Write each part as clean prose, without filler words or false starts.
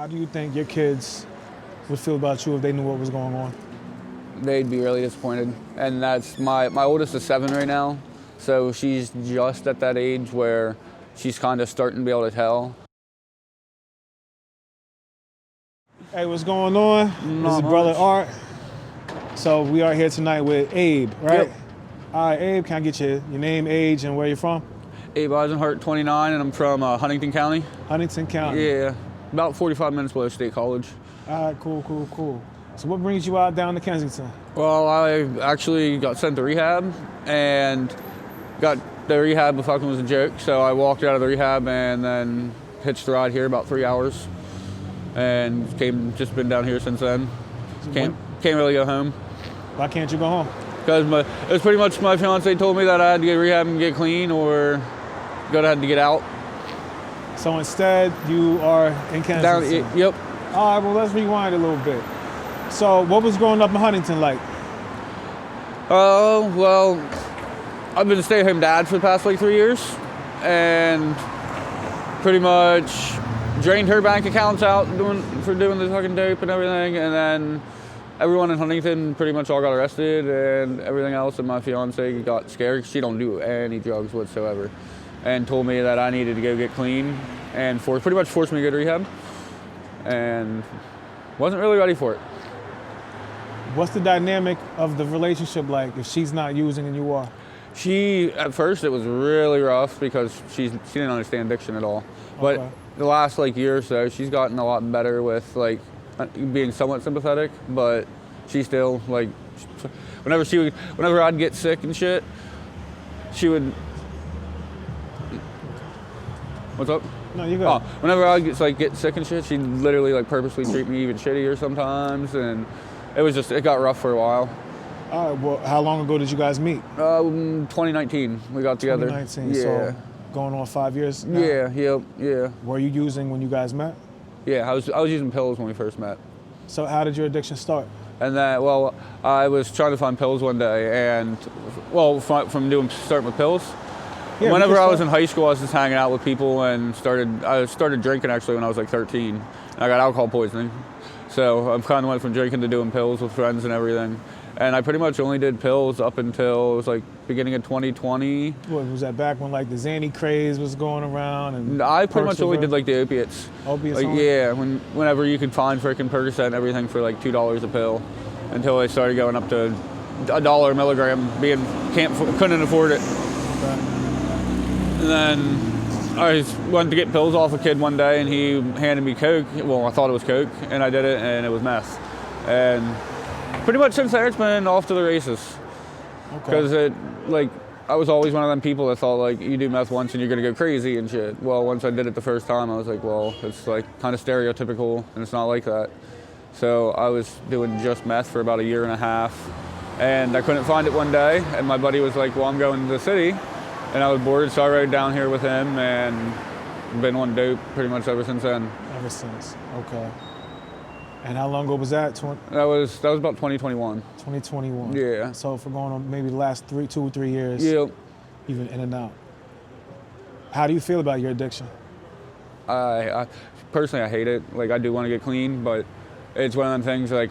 How do you think your kids would feel about you if they knew what was going on? They'd be really disappointed. And that's my oldest is 7 right now. So she's just at that age where she's kind of starting to be able to tell. Hey, what's going on? This is brother Art. So we are here tonight with Abe, right? Yep. All right, Abe, can I get your name, age, and where you're from? Abe Eisenhart, 29, and I'm from Huntington County. Huntington County. Yeah, about 45 minutes below State College. All right, cool. So what brings you out down to Kensington? Well, I actually got sent to rehab and got the rehab if fucking was a joke. So I walked out of the rehab and then hitched a ride here about 3 hours and just been down here since then. Can't really go home. Why can't you go home? Because it was pretty much my fiance told me that I had to get rehab and get clean or had to get out. So instead, you are in Kensington? Yep. All right, well, let's rewind a little bit. So what was growing up in Huntington like? Oh, well, I've been a stay-at-home dad for the past 3 years and pretty much drained her bank accounts out for doing the fucking dope and everything, and then everyone in Huntington pretty much all got arrested and everything else, and my fiance got scared. She don't do any drugs whatsoever and told me that I needed to go get clean and pretty much forced me to go to rehab and wasn't really ready for it. What's the dynamic of the relationship like if she's not using and you are? At first it was really rough because she didn't understand addiction at all. But Okay. the last year or so, she's gotten a lot better with being somewhat sympathetic, but she still whenever I'd get sick and shit, she would. What's up? No, you go. Oh, whenever I'd get sick and shit, she'd literally purposely treat me even shittier sometimes, and it got rough for a while. All right, well, how long ago did you guys meet? 2019, we got together. 2019, yeah. so going on 5 years now? Yeah. Were you using when you guys met? Yeah, I was using pills when we first met. So how did your addiction start? And then, I was trying to find pills one day, and from starting with pills. Yeah, Whenever I was in high school, I was just hanging out with people and I started drinking actually when I was 13. And I got alcohol poisoning. So I kind of went from drinking to doing pills with friends and everything. And I pretty much only did pills up until it was beginning of 2020. What, was that back when the Xanny craze was going around? And I pretty much only did the opiates. Opiates only? Yeah, whenever you could find freaking Percocet and everything for $2 a pill, until they started going up to $1 a milligram. Couldn't afford it. Okay. And then I went to get pills off a kid one day, and he handed me Coke. Well, I thought it was Coke, and I did it, and it was meth. And pretty much since there, it's been off to the races. Because I was always one of them people that thought you do meth once and you're gonna go crazy and shit. Well, once I did it the first time, I was like, well, it's kind of stereotypical, and it's not like that. So I was doing just meth for about 1.5 years, and I couldn't find it one day, and my buddy was like, well, I'm going to the city. And I was bored, so I rode down here with him and been on dope pretty much ever since then. Ever since, okay. And how long ago was that? That was about 2021. 2021. Yeah. So for going on maybe the last 2 or 3 years, yeah. Even in and out. How do you feel about your addiction? I personally, I hate it. I do want to get clean, but it's one of them things I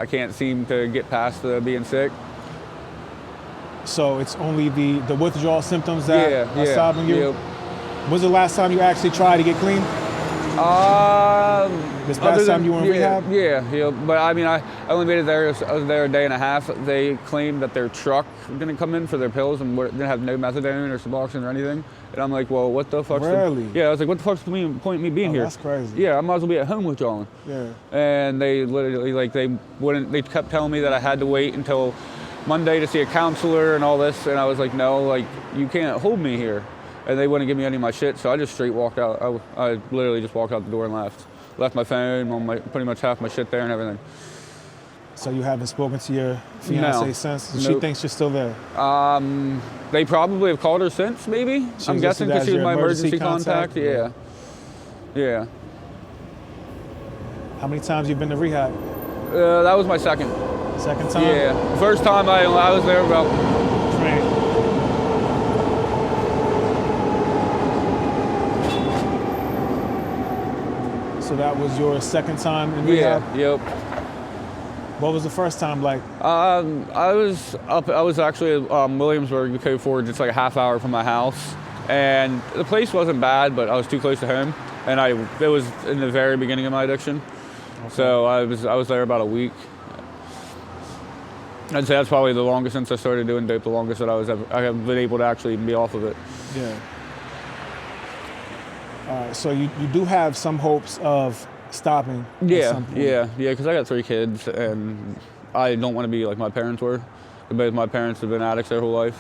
can't seem to get past being sick. So it's only the withdrawal symptoms that are stopping you? Yep. When's the last time you actually tried to get clean? This past time you were in rehab? Yeah. But I only made it there. I was there 1.5 days. They claimed that their truck didn't come in for their pills and didn't have no methadone or Suboxone or anything. And I'm like, well, what the fuck's Really? I was like, what the fuck's the point of me being here? That's crazy. Yeah, I might as well be at home withdrawing. Yeah. And they literally they kept telling me that I had to wait until Monday to see a counselor and all this, and I was like, no, you can't hold me here. And they wouldn't give me any of my shit, so I just straight walked out. I literally just walked out the door and left my phone, pretty much half my shit there and everything. So you haven't spoken to your fiance since? Nope. She thinks you're still there? They probably have called her since, maybe. I'm guessing because she was my emergency contact. Yeah. How many times you been to rehab? That was my second. Second time? Yeah. First time I was there about. So that was your second time in Yeah, rehab? yep. What was the first time like? I was actually at Williamsburg, the Code Forge. It's like a half hour from my house. And the place wasn't bad, but I was too close to home. And it was in the very beginning of my addiction. Okay. So I was there about a week. I'd say that's probably the longest since I started doing dope, the longest that I have been able to actually be off of it. Yeah. All right, so you do have some hopes of stopping at some point. Yeah, because I got 3 kids, and I don't want to be like my parents were. Both my parents have been addicts their whole life.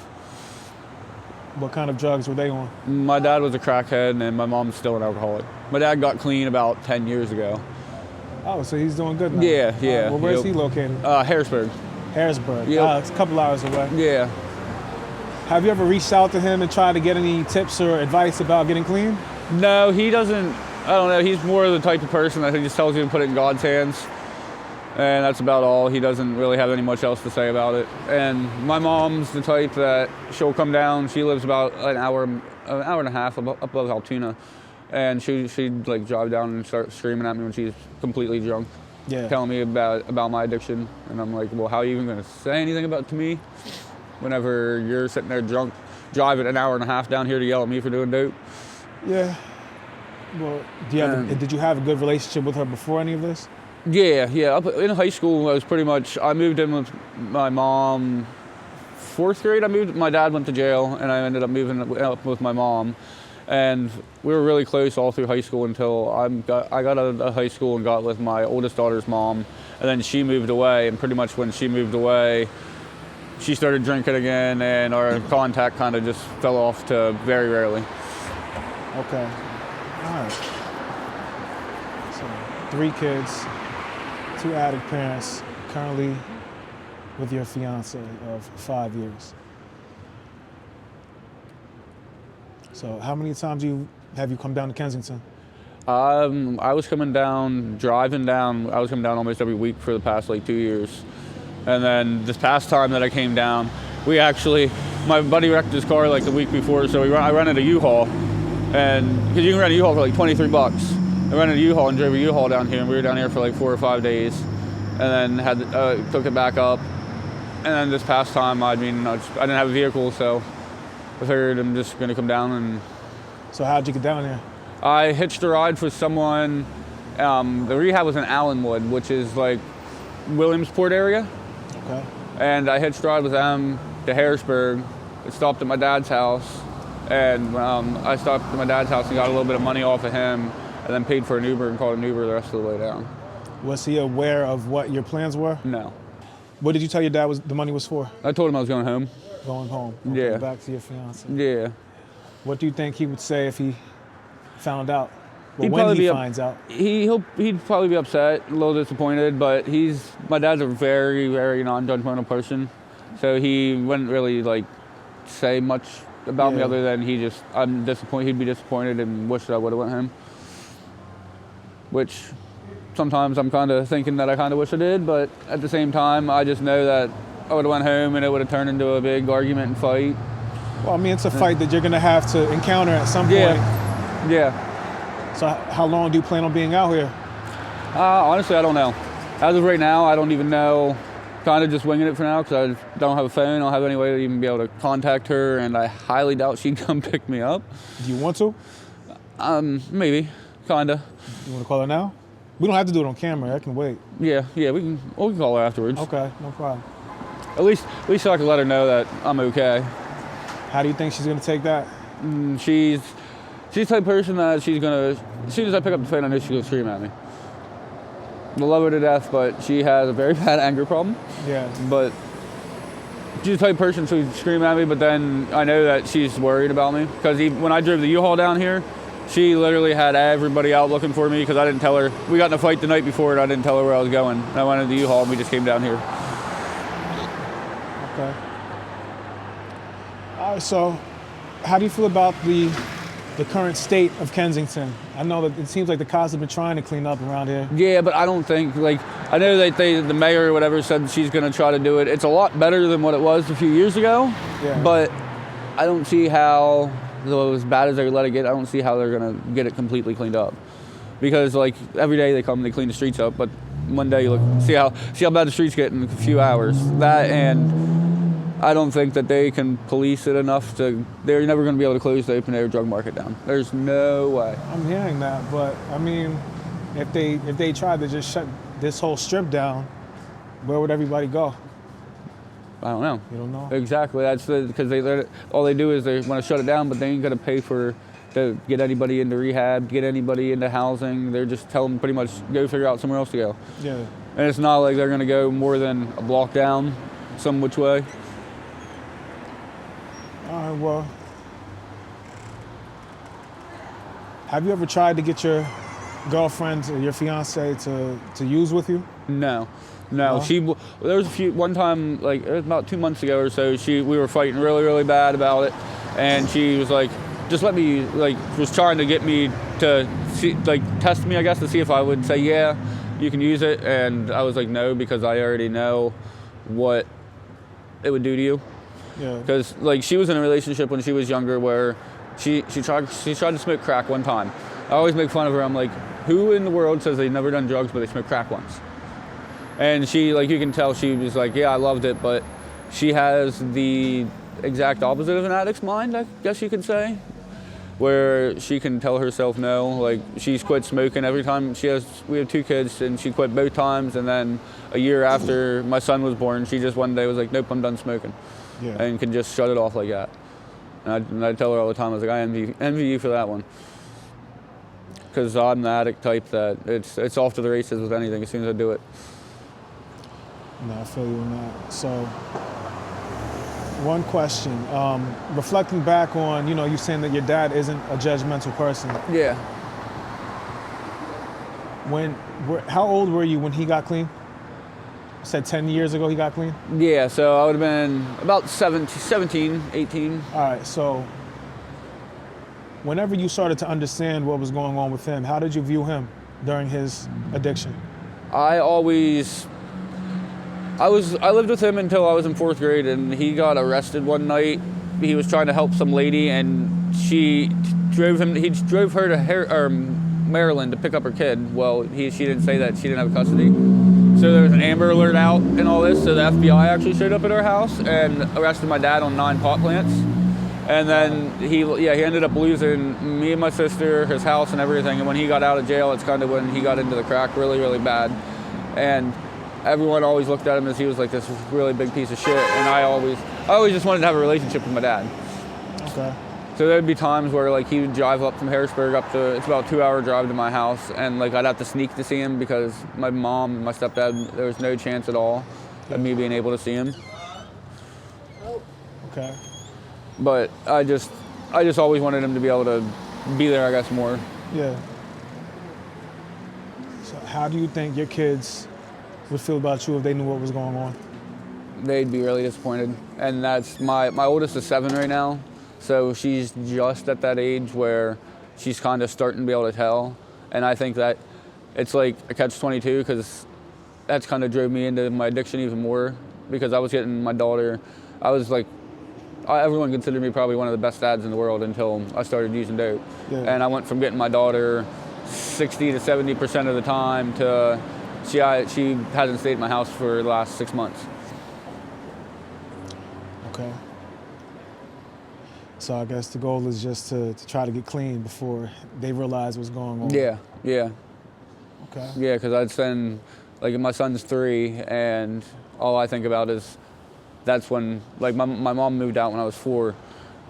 What kind of drugs were they on? My dad was a crackhead, and my mom's still an alcoholic. My dad got clean about 10 years ago. Oh, so he's doing good now? Yeah. Well, where's he located? Harrisburg. Harrisburg. Yep. It's a couple hours away. Yeah. Have you ever reached out to him and tried to get any tips or advice about getting clean? No, he doesn't. I don't know. He's more of the type of person that he just tells you to put it in God's hands. And that's about all. He doesn't really have any much else to say about it. And my mom's the type that she'll come down. She lives about an hour and a half up above Altoona. And she'd like drive down and start screaming at me when she's completely drunk. Yeah. Telling me about my addiction. And I'm like, well, how are you even going to say anything about it to me whenever you're sitting there drunk, driving an hour and a half down here to yell at me for doing dope? Yeah. Well, did you have a good relationship with her before any of this? Yeah. Up in high school, I moved in with my mom. 4th grade, my dad went to jail, and I ended up moving up with my mom. And we were really close all through high school until I got out of high school and got with my oldest daughter's mom. And then she moved away, and pretty much when she moved away, she started drinking again, and our contact kind of just fell off to very rarely. Okay. All right. So 3 kids, 2 addict parents, currently with your fiance of 5 years. So how many times have you come down to Kensington? I was coming down almost every week for the past like 2 years. And then this past time that I came down, my buddy wrecked his car like the week before, so I rented a U-Haul. And because you can rent a U-Haul for like $23. I rented a U-Haul and drove a U-Haul down here, and we were down here for like 4 or 5 days. And then took it back up. And then this past time, I didn't have a vehicle, so I figured I'm just gonna come down. And so how'd you get down here? I hitched a ride for someone. The rehab was in Allenwood, which is like Williamsport area. Okay. And I hitched a ride with them to Harrisburg. It stopped at my dad's house. And I stopped at my dad's house and got a little bit of money off of him, and then paid for an Uber and called an Uber the rest of the way down. Was he aware of what your plans were? No. What did you tell your dad the money was for? I told him I was going home. Going home. Okay, Yeah. Back to your fiance. Yeah. What do you think he would say if he found out? Well, He'd when probably he be finds out? He'd probably be upset, a little disappointed, but my dad's a very, very non-judgmental person, so he wouldn't really like say much about me other than I'm disappointed. He'd be disappointed and wish that I would have went home. Which sometimes I'm kind of thinking that I kind of wish I did, but at the same time, I just know that I would have went home and it would have turned into a big argument and fight. Well, I mean, it's a fight that you're going to have to encounter at some point. Yeah. So how long do you plan on being out here? Honestly, I don't know. As of right now, I don't even know. Kind of just winging it for now because I don't have a phone. I don't have any way to even be able to contact her, and I highly doubt she'd come pick me up. Do you want to? Maybe. Kinda. You want to call her now? We don't have to do it on camera. I can wait. Yeah, we can call her afterwards. Okay, no problem. At least so I can let her know that I'm okay. How do you think she's going to take that? She's the type of person that she's going to, as soon as I pick up the phone, I know she's going to scream at me. I love her to death, but she has a very bad anger problem. Yeah. But she's the type of person who'd scream at me, but then I know that she's worried about me. Because when I drove the U-Haul down here, she literally had everybody out looking for me because I didn't tell her. We got in a fight the night before and I didn't tell her where I was going. And I went in the U-Haul and we just came down here. Okay. All right, so how do you feel about the current state of Kensington? I know that it seems like the cops have been trying to clean up around here. Yeah, but I don't think, I know that the mayor or whatever said she's going to try to do it. It's a lot better than what it was a few years ago, but I don't see how, though as bad as they let it get, I don't see how they're going to get it completely cleaned up. because like every day they come and they clean the streets up, but one day you look, see how bad the streets get in a few hours. That, and I don't think that they can police it enough to. They're never going to be able to close the open air drug market down. There's no way. I'm hearing that, but I mean, if they tried to just shut this whole strip down, where would everybody go? I don't know. You don't know? Exactly. That's because all they do is they want to shut it down, but they ain't going to pay to get anybody into rehab, get anybody into housing. They're just telling them pretty much go figure out somewhere else to go. Yeah. And it's not like they're going to go more than a block down some which way. All right, well, have you ever tried to get your girlfriend or your fiance to use with you? No. There was one time, like it was about 2 months ago or so, we were fighting really, really bad about it. And she was like, just let me, like, was trying to get me to see, like, test me, I guess, to see if I would say, yeah, you can use it. And I was like, no, because I already know what it would do to you. Yeah. Because, like, she was in a relationship when she was younger where she tried to smoke crack one time. I always make fun of her. I'm like, who in the world says they've never done drugs but they smoked crack once? And she, like, you can tell she was like, yeah, I loved it, but she has the exact opposite of an addict's mind, I guess you could say, where she can tell herself no. Like, she's quit smoking every time we have 2 kids, and she quit both times, and then a year after my son was born, she just one day was like, nope, I'm done smoking. Yeah. And can just shut it off like that. And I tell her all the time, I was like, I envy you for that one. Because I'm the addict type that it's off to the races with anything as soon as I do it. No, I feel you on that. So, one question. Reflecting back on, you saying that your dad isn't a judgmental person. Yeah. How old were you when he got clean? You said 10 years ago he got clean? Yeah, so I would have been about 17, 18. All right, so whenever you started to understand what was going on with him, how did you view him during his addiction? I lived with him until I was in 4th grade, and he got arrested one night. He was trying to help some lady, and he drove her to Maryland to pick up her kid. Well, she didn't say that she didn't have custody. So there was an Amber Alert out and all this, so the FBI actually showed up at our house and arrested my dad on 9 pot plants. And then he ended up losing me and my sister, his house and everything. And when he got out of jail, it's kind of when he got into the crack really, really bad. And everyone always looked at him as he was like this really big piece of shit. And I always just wanted to have a relationship with my dad. Okay. So there'd be times where like he would drive up from Harrisburg it's about a 2-hour drive to my house, and like I'd have to sneak to see him because my mom and my stepdad, there was no chance at all of me being able to see him. Okay. But I just always wanted him to be able to be there, I guess, more. Yeah. So how do you think your kids would feel about you if they knew what was going on? They'd be really disappointed. And that's my oldest is 7 right now. So she's just at that age where she's kind of starting to be able to tell. And I think that it's like a catch-22 because that's kind of drove me into my addiction even more, because I was getting my daughter, everyone considered me probably one of the best dads in the world until I started using dope. Yeah. And I went from getting my daughter 60 to 70% of the time to she hasn't stayed at my house for the last 6 months. Okay. So I guess the goal is just to try to get clean before they realize what's going on. Yeah. Okay. Yeah, because I'd spend, like, my son's 3, and all I think about is that's when, like, my mom moved out when I was 4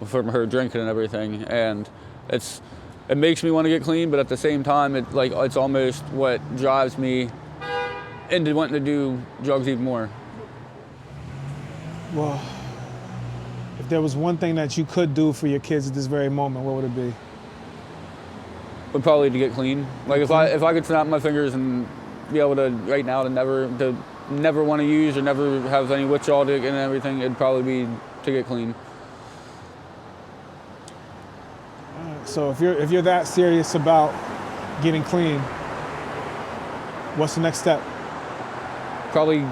from her drinking and everything, and it makes me want to get clean, but at the same time, it's almost what drives me into wanting to do drugs even more. Well, if there was one thing that you could do for your kids at this very moment, what would it be? Would probably to get clean. Like if I could snap my fingers and be able to right now to never want to use or never have any withdrawal and everything, it'd probably be to get clean. All right, so if you're that serious about getting clean, what's the next step? Probably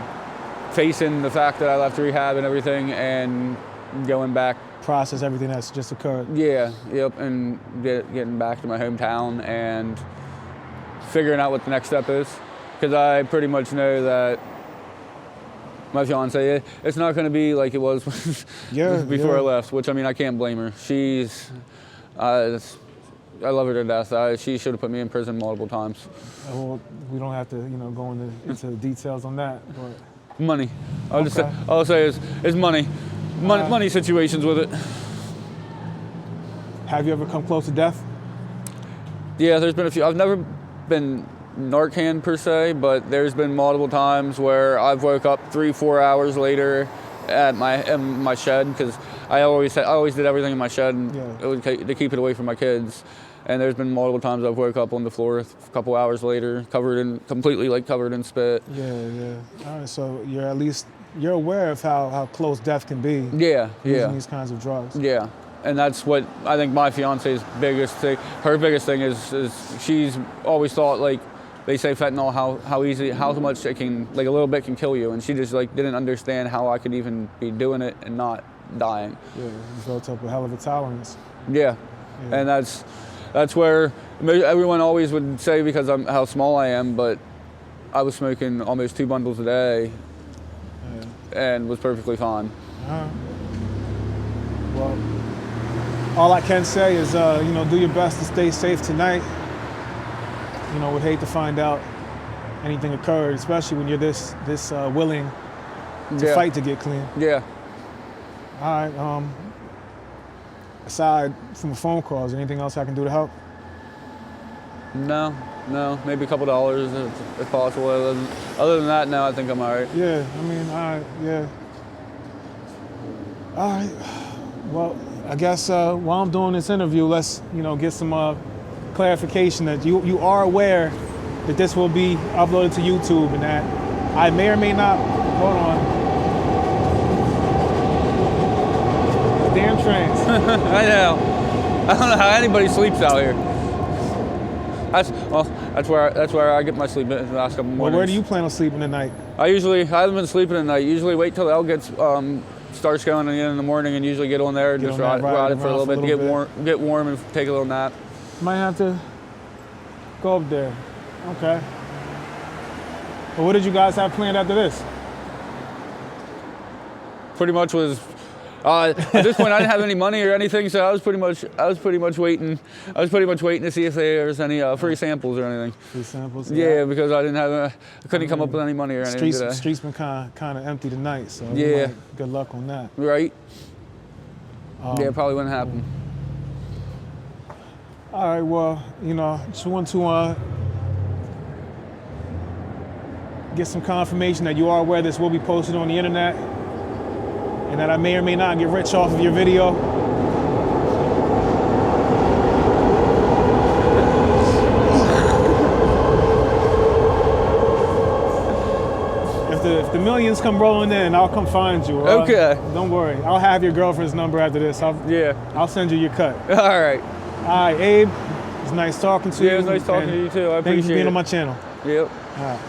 facing the fact that I left rehab and everything and going back. Process everything that's just occurred. Yeah, yep, and getting back to my hometown and figuring out what the next step is, because I pretty much know that my fiance, it's not going to be like it was before I left, which, I mean, I can't blame her. She's, I love her to death. She should have put me in prison multiple times. Well, we don't have to, go into details on that, but money. All I'll say is money. Money situations with it. Have you ever come close to death? Yeah, there's been a few. I've never been Narcan per se, but there's been multiple times where I've woke up 3-4 hours later in my shed, because I always did everything in my shed to keep it away from my kids. And there's been multiple times I've woke up on the floor a couple hours later, completely covered in spit. Yeah. All right, so you're aware of how close death can be. Yeah. Using these kinds of drugs. Yeah. And that's what I think my fiance's biggest thing. Her biggest thing is she's always thought, like, they say fentanyl, how much it can, like, a little bit can kill you, and she just didn't understand how I could even be doing it and not dying. Yeah, you built up a hell of a tolerance. Yeah. And that's where everyone always would say, because how small I am, but I was smoking almost 2 bundles a day, and was perfectly fine. Well, all I can say is, do your best to stay safe tonight. Would hate to find out anything occurred, especially when you're this willing to fight to get clean. Yeah. All right. Aside from a phone call, is there anything else I can do to help? No. Maybe a couple dollars if possible. Other than that, no, I think I'm all right. Yeah. I mean, all right. Yeah. All right. Well, I guess while I'm doing this interview, let's get some clarification that you are aware that this will be uploaded to YouTube, and that I may or may not. Hold on. Damn trains. I know. I don't know how anybody sleeps out here. That's where I get my sleep in the last couple mornings. Well, where do you plan on sleeping tonight? I haven't been sleeping at night. Usually wait till the L starts going again in the morning, and usually get on there and just ride it for a little bit to get warm and take a little nap. Might have to go up there. Okay. Well, what did you guys have planned after this? Pretty much was. At this point, I didn't have any money or anything, so I was pretty much waiting. I was pretty much waiting to see if there was any free samples or anything. Free samples. Yeah, because I couldn't come up with any money or anything today. Streets been kind of empty tonight, so good luck on that. Right. Yeah, it probably wouldn't happen. All right. Well, just want to get some confirmation that you are aware this will be posted on the internet, and that I may or may not get rich off of your video. If the millions come rolling in, I'll come find you. Okay. Don't worry. I'll have your girlfriend's number after this. I'll send you your cut. All right. All right, Abe. It's nice talking to you. Yeah, it was nice talking to you too. I appreciate it. Thank you for being on my channel. Yep. All right.